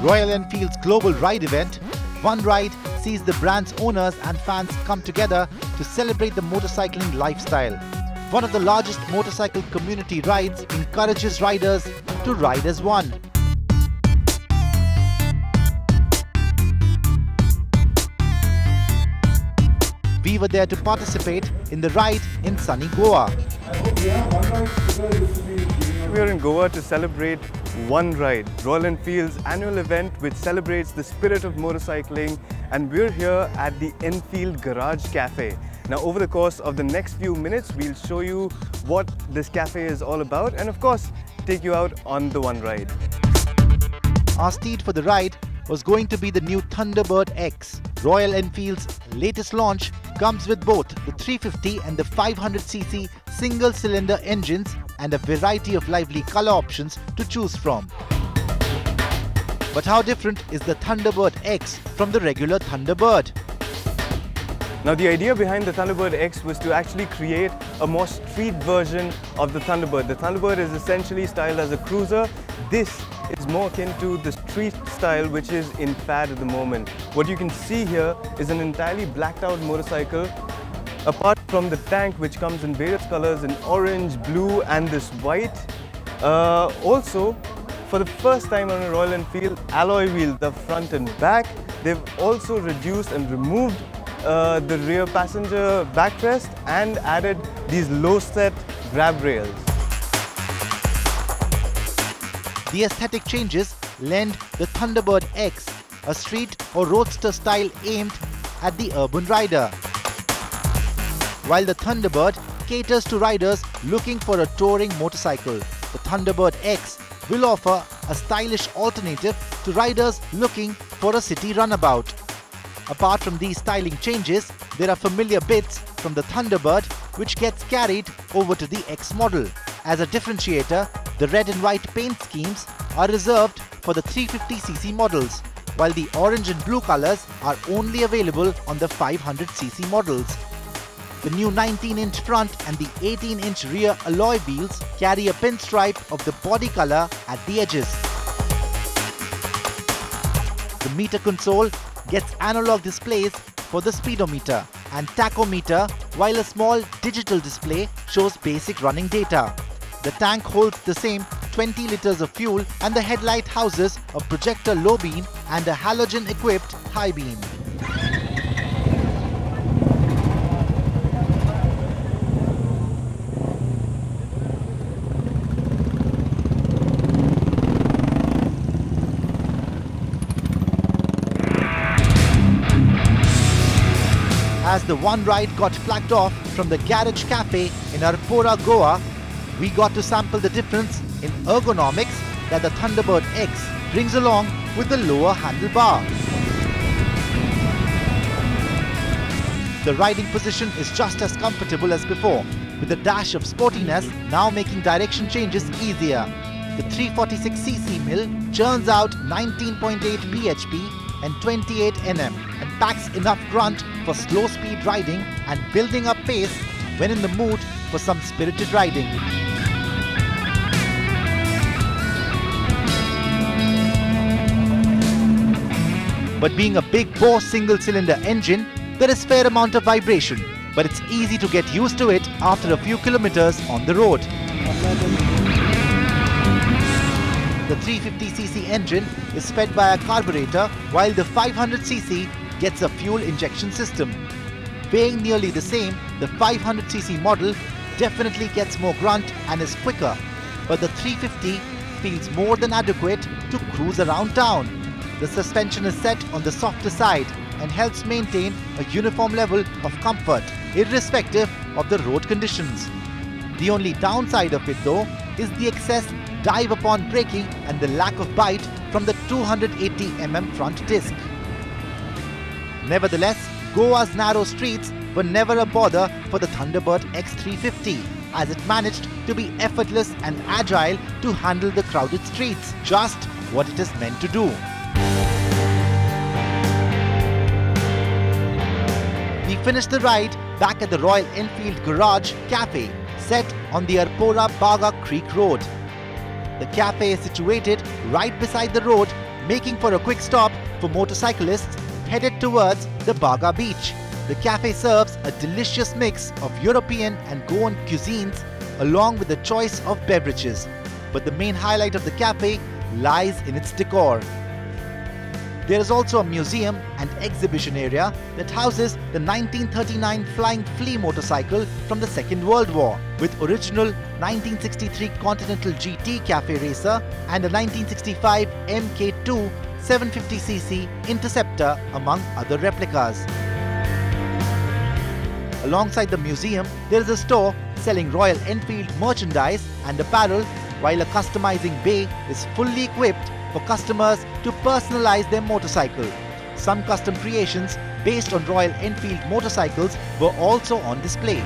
Royal Enfield's global ride event, One Ride sees the brand's owners and fans come together to celebrate the motorcycling lifestyle. One of the largest motorcycle community rides encourages riders to ride as one. We were there to participate in the ride in sunny Goa. We are in Goa to celebrate One Ride, Royal Enfield's annual event which celebrates the spirit of motorcycling, and we're here at the Enfield Garage Cafe. Now over the course of the next few minutes we'll show you what this cafe is all about and of course take you out on the One Ride. Our steed for the ride was going to be the new Thunderbird X. Royal Enfield's latest launch comes with both the 350 and the 500cc single-cylinder engines and a variety of lively color options to choose from. But how different is the Thunderbird X from the regular Thunderbird? Now the idea behind the Thunderbird X was to actually create a more street version of the Thunderbird. The Thunderbird is essentially styled as a cruiser. This is more akin to the street style which is in fad at the moment. What you can see here is an entirely blacked out motorcycle, apart from the tank which comes in various colors in orange, blue and this white. Also, for the first time on a Royal Enfield, alloy wheels, the front and back. They've also reduced and removed the rear passenger backrest and added these low set grab rails. The aesthetic changes lend the Thunderbird X a street or roadster style aimed at the urban rider, while the Thunderbird caters to riders looking for a touring motorcycle. The Thunderbird X will offer a stylish alternative to riders looking for a city runabout. Apart from these styling changes, there are familiar bits from the Thunderbird which gets carried over to the X model. As a differentiator, the red and white paint schemes are reserved for the 350cc models, while the orange and blue colors are only available on the 500cc models. The new 19-inch front and the 18-inch rear alloy wheels carry a pinstripe of the body color at the edges. The meter console gets analog displays for the speedometer and tachometer, while a small digital display shows basic running data. The tank holds the same 20 liters of fuel, and the headlight houses a projector low beam and a halogen equipped high beam. As the One Ride got flagged off from the Garage Cafe in Arpora, Goa, we got to sample the difference in ergonomics that the Thunderbird X brings along with the lower handlebar. The riding position is just as comfortable as before, with a dash of sportiness now making direction changes easier. The 346cc mill churns out 19.8 bhp and 28 Nm and packs enough grunt for slow speed riding and building up pace when in the mood for some spirited riding. But being a big bore single-cylinder engine, there is fair amount of vibration, but it's easy to get used to it after a few kilometers on the road. The 350cc engine is fed by a carburetor, while the 500cc gets a fuel injection system. Weighing nearly the same, the 500cc model definitely gets more grunt and is quicker, but the 350 feels more than adequate to cruise around town. The suspension is set on the softer side and helps maintain a uniform level of comfort, irrespective of the road conditions. The only downside of it though is the excess dive upon braking and the lack of bite from the 280mm front disc. Nevertheless, Goa's narrow streets were never a bother for the Thunderbird X350, as it managed to be effortless and agile to handle the crowded streets, just what it is meant to do. We finished the ride back at the Royal Enfield Garage Cafe, set on the Arpora Baga Creek Road. The cafe is situated right beside the road making for a quick stop for motorcyclists headed towards the Baga beach. The cafe serves a delicious mix of European and Goan cuisines along with a choice of beverages. But the main highlight of the cafe lies in its decor. There is also a museum and exhibition area that houses the 1939 Flying Flea motorcycle from the Second World War, with original 1963 Continental GT Cafe Racer and a 1965 MK2 750cc Interceptor among other replicas. Alongside the museum, there is a store selling Royal Enfield merchandise and apparel, while a customizing bay is fully equipped for customers to personalize their motorcycle. Some custom creations based on Royal Enfield motorcycles were also on display.